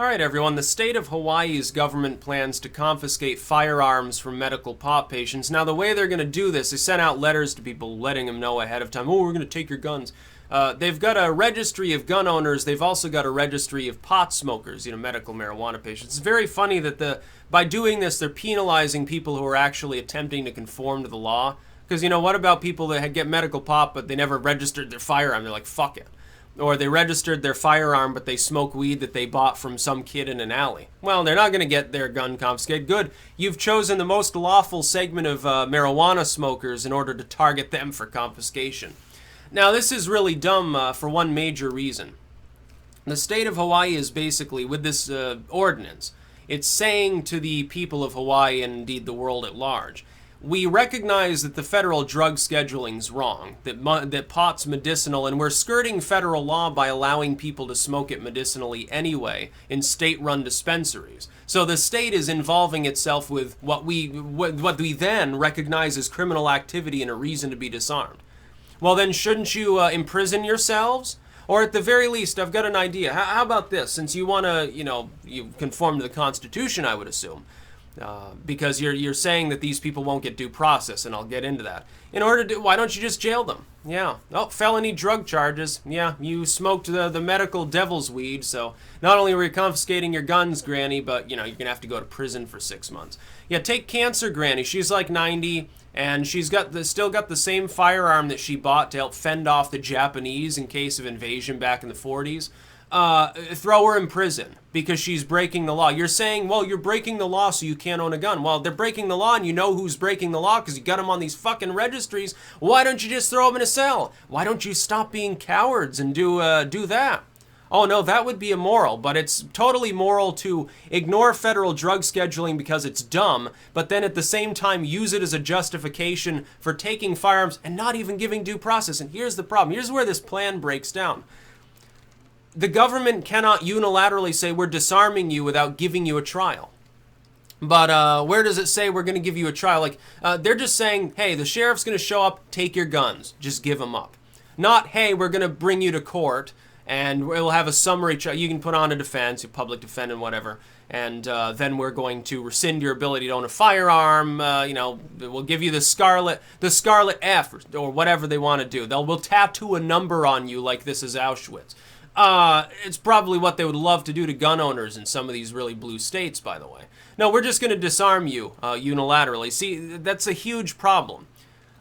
All right, everyone. The state of Hawaii's government plans to confiscate firearms from medical pot patients. Now, the way they're going to do this, they sent out letters to people letting them know ahead of time, oh, we're going to take your guns. They've got a registry of gun owners. They've also got a registry of pot smokers, medical marijuana patients. It's very funny that by doing this, they're penalizing people who are actually attempting to conform to the law. Because, what about people that get medical pot, but they never registered their firearm? They're like, fuck it. Or they registered their firearm, but they smoke weed that they bought from some kid in an alley. Well, they're not going to get their gun confiscated. Good. You've chosen the most lawful segment of marijuana smokers in order to target them for confiscation. Now, this is really dumb for one major reason. The state of Hawaii is basically, with this ordinance, it's saying to the people of Hawaii and indeed the world at large, we recognize that the federal drug scheduling's wrong, that pot's medicinal, and we're skirting federal law by allowing people to smoke it medicinally anyway in state-run dispensaries. So the state is involving itself with what we then recognize as criminal activity and a reason to be disarmed. Well, then shouldn't you imprison yourselves? Or at the very least, I've got an idea. How about this? Since you want to, you conform to the Constitution, I would assume. Because you're saying that these people won't get due process, and I'll get into that. Why don't you just jail them? Yeah. Oh, felony drug charges. Yeah, you smoked the medical devil's weed, so not only were you confiscating your guns, Granny, but, you're going to have to go to prison for 6 months. Yeah, take Cancer Granny. She's like 90, and she's still got the same firearm that she bought to help fend off the Japanese in case of invasion back in the 40s. Throw her in prison because she's breaking the law. You're saying, well, you're breaking the law so you can't own a gun. Well, they're breaking the law and you know who's breaking the law because you got them on these fucking registries. Why don't you just throw them in a cell? Why don't you stop being cowards and do that? Oh, no, that would be immoral, but it's totally moral to ignore federal drug scheduling because it's dumb, but then at the same time use it as a justification for taking firearms and not even giving due process. And here's the problem. Here's where this plan breaks down. The government cannot unilaterally say we're disarming you without giving you a trial. But where does it say we're going to give you a trial? They're just saying, hey, the sheriff's going to show up, take your guns, just give them up. Not, hey, we're going to bring you to court and we'll have a summary trial. You can put on a defense, a public defendant, whatever, and then we're going to rescind your ability to own a firearm. We'll give you the Scarlet F or whatever they want to do. We'll tattoo a number on you like this is Auschwitz. It's probably what they would love to do to gun owners in some of these really blue states, by the way. No, we're just going to disarm you unilaterally. See, that's a huge problem.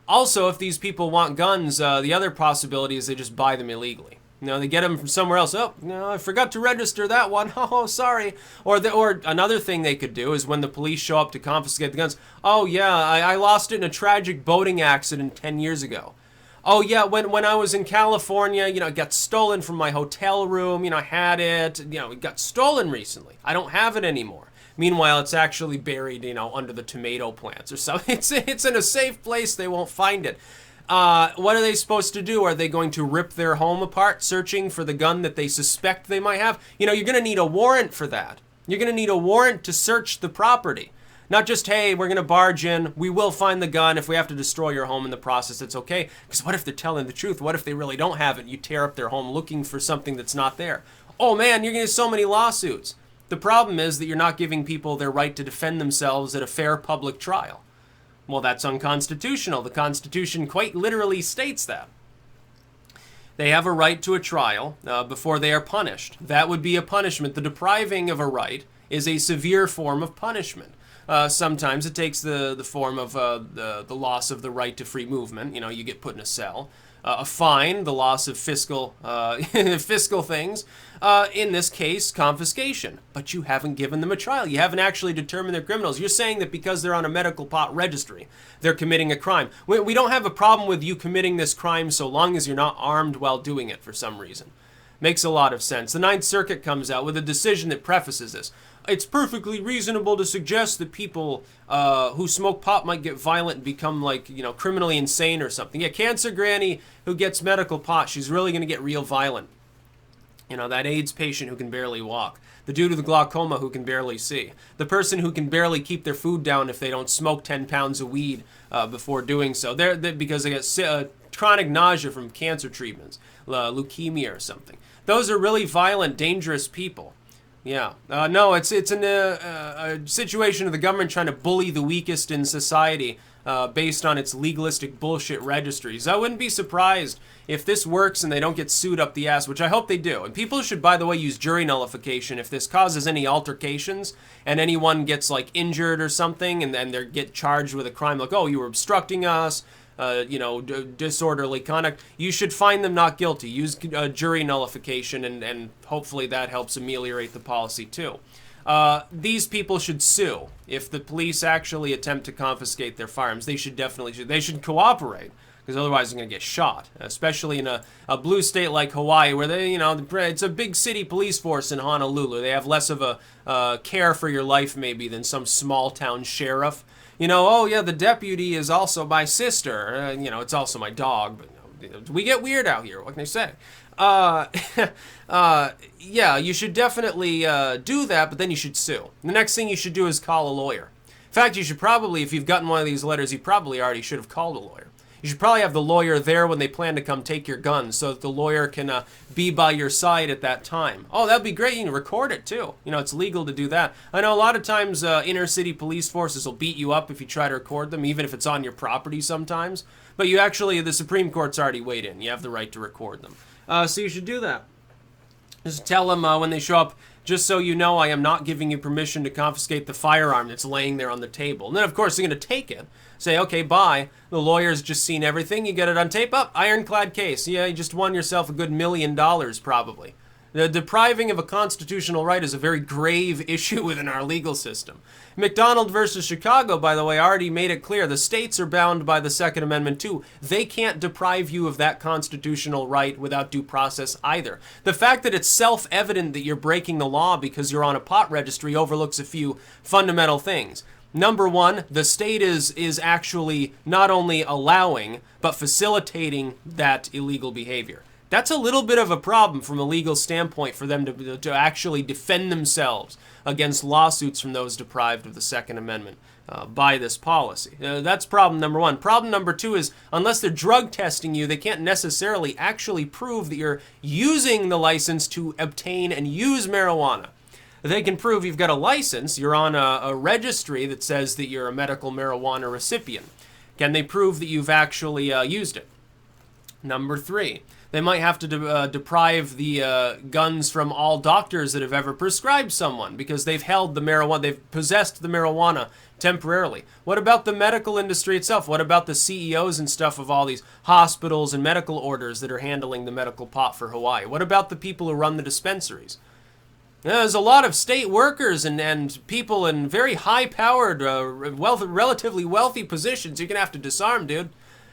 Also, if these people want guns, the other possibility is they just buy them illegally. They get them from somewhere else. Oh, no, I forgot to register that one. Oh, sorry. Or another thing they could do is when the police show up to confiscate the guns. Oh, yeah, I lost it in a tragic boating accident 10 years ago. Oh, yeah, when I was in California, it got stolen from my hotel room. I had it. It got stolen recently. I don't have it anymore. Meanwhile, it's actually buried, under the tomato plants or something. It's in a safe place. They won't find it. What are they supposed to do? Are they going to rip their home apart, searching for the gun that they suspect they might have? You're going to need a warrant for that. You're going to need a warrant to search the property. Not just, hey, we're going to barge in, we will find the gun. If we have to destroy your home in the process, it's okay. Because what if they're telling the truth? What if they really don't have it? You tear up their home looking for something that's not there. Oh man, you're going to get so many lawsuits. The problem is that you're not giving people their right to defend themselves at a fair public trial. Well, that's unconstitutional. The Constitution quite literally states that. They have a right to a trial before they are punished. That would be a punishment. The depriving of a right is a severe form of punishment. Sometimes it takes the form of the loss of the right to free movement. You get put in a cell. A fine, the loss of fiscal things. In this case, confiscation. But you haven't given them a trial. You haven't actually determined they're criminals. You're saying that because they're on a medical pot registry, they're committing a crime. We don't have a problem with you committing this crime so long as you're not armed while doing it for some reason. Makes a lot of sense. The Ninth Circuit comes out with a decision that prefaces this. It's perfectly reasonable to suggest that people who smoke pot might get violent and become criminally insane or something. Yeah, Cancer Granny who gets medical pot, she's really going to get real violent. That AIDS patient who can barely walk. The dude with glaucoma who can barely see. The person who can barely keep their food down if they don't smoke 10 pounds of weed before doing so. Because they get chronic nausea from cancer treatments, leukemia or something. Those are really violent, dangerous people. Yeah. No, it's a situation of the government trying to bully the weakest in society based on its legalistic bullshit registries. I wouldn't be surprised if this works and they don't get sued up the ass, which I hope they do. And people should, by the way, use jury nullification if this causes any altercations and anyone gets like injured or something, and then they get charged with a crime like, oh, you were obstructing us, disorderly conduct. You should find them not guilty. Use jury nullification, and hopefully that helps ameliorate the policy too. These people should sue. If the police actually attempt to confiscate their firearms, they should definitely they should cooperate, because otherwise they're going to get shot, especially in a blue state like Hawaii, where it's a big city police force in Honolulu. They have less of a care for your life maybe than some small town sheriff. Oh yeah, the deputy is also my sister. It's also my dog, but we get weird out here. What can I say? Yeah, you should definitely do that, but then you should sue. The next thing you should do is call a lawyer. In fact, you should probably, if you've gotten one of these letters, you probably already should have called a lawyer. You should probably have the lawyer there when they plan to come take your guns, so that the lawyer can be by your side at that time. Oh, that'd be great. You can record it too. It's legal to do that. I know a lot of times inner city police forces will beat you up if you try to record them, even if it's on your property sometimes. But the Supreme Court's already weighed in. You have the right to record them. So you should do that. Just tell them when they show up, just so you know, I am not giving you permission to confiscate the firearm that's laying there on the table. And then, of course, they're going to take it. Say, okay, bye. The lawyer's just seen everything. You get it on tape. Ironclad case. Yeah, you just won yourself a good $1 million, probably. The depriving of a constitutional right is a very grave issue within our legal system. McDonald versus Chicago, by the way, already made it clear the states are bound by the Second Amendment too. They can't deprive you of that constitutional right without due process either. The fact that it's self-evident that you're breaking the law because you're on a pot registry overlooks a few fundamental things. Number one, the state is actually not only allowing, but facilitating that illegal behavior. That's a little bit of a problem from a legal standpoint for them to actually defend themselves against lawsuits from those deprived of the Second Amendment by this policy. That's problem number one. Problem number two is, unless they're drug testing you, they can't necessarily actually prove that you're using the license to obtain and use marijuana. They can prove you've got a license, you're on a registry that says that you're a medical marijuana recipient. Can they prove that you've actually used it? Number three, they might have to deprive the guns from all doctors that have ever prescribed someone because they've held the marijuana, they've possessed the marijuana temporarily. What about the medical industry itself? What about the CEOs and stuff of all these hospitals and medical orders that are handling the medical pot for Hawaii? What about the people who run the dispensaries? There's a lot of state workers and people in very high-powered, relatively wealthy positions you're going to have to disarm, dude.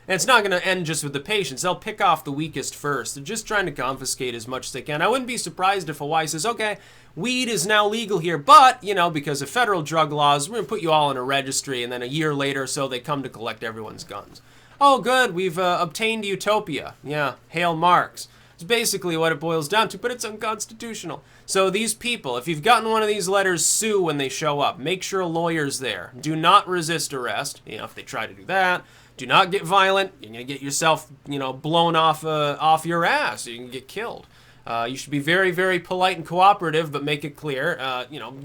And it's not going to end just with the patients. They'll pick off the weakest first. They're just trying to confiscate as much as they can. I wouldn't be surprised if Hawaii says, okay, weed is now legal here, but, because of federal drug laws, we're going to put you all in a registry, and then a year later or so, they come to collect everyone's guns. Oh, good, we've obtained utopia. Yeah, hail Marx. It's basically what it boils down to, but it's unconstitutional. So these people, if you've gotten one of these letters, sue when they show up. Make sure a lawyer's there. Do not resist arrest. If they try to do that, do not get violent. You're going to get yourself, blown off your ass. You can get killed. You should be very, very polite and cooperative, but make it clear.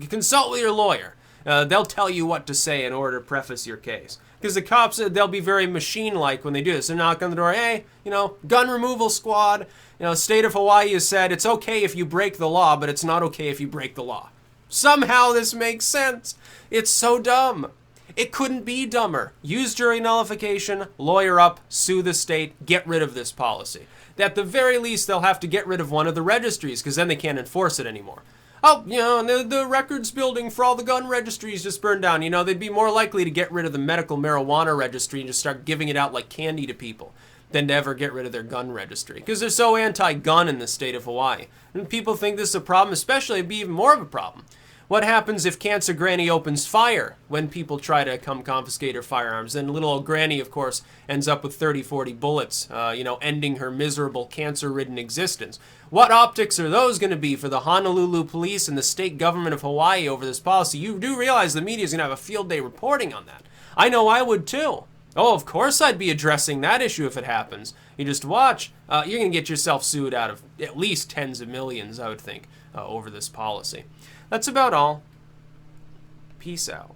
Consult with your lawyer. They'll tell you what to say in order to preface your case. Because the cops, they'll be very machine-like when they do this. They knock on the door, hey, gun removal squad. State of Hawaii has said it's okay if you break the law, but it's not okay if you break the law. Somehow this makes sense. It's so dumb. It couldn't be dumber. Use jury nullification, lawyer up, sue the state, get rid of this policy. At the very least, they'll have to get rid of one of the registries, because then they can't enforce it anymore. Oh, the records building for all the gun registries just burned down. They'd be more likely to get rid of the medical marijuana registry and just start giving it out like candy to people than to ever get rid of their gun registry. Because they're so anti-gun in the state of Hawaii. And people think this is a problem, especially it'd be even more of a problem. What happens if Cancer Granny opens fire when people try to come confiscate her firearms? Then little old Granny, of course, ends up with 30, 40 bullets, ending her miserable cancer-ridden existence. What optics are those going to be for the Honolulu police and the state government of Hawaii over this policy? You do realize the media is going to have a field day reporting on that. I know I would too. Oh, of course I'd be addressing that issue if it happens. You just watch. You're going to get yourself sued out of at least tens of millions, I would think. over this policy. That's about all. Peace out.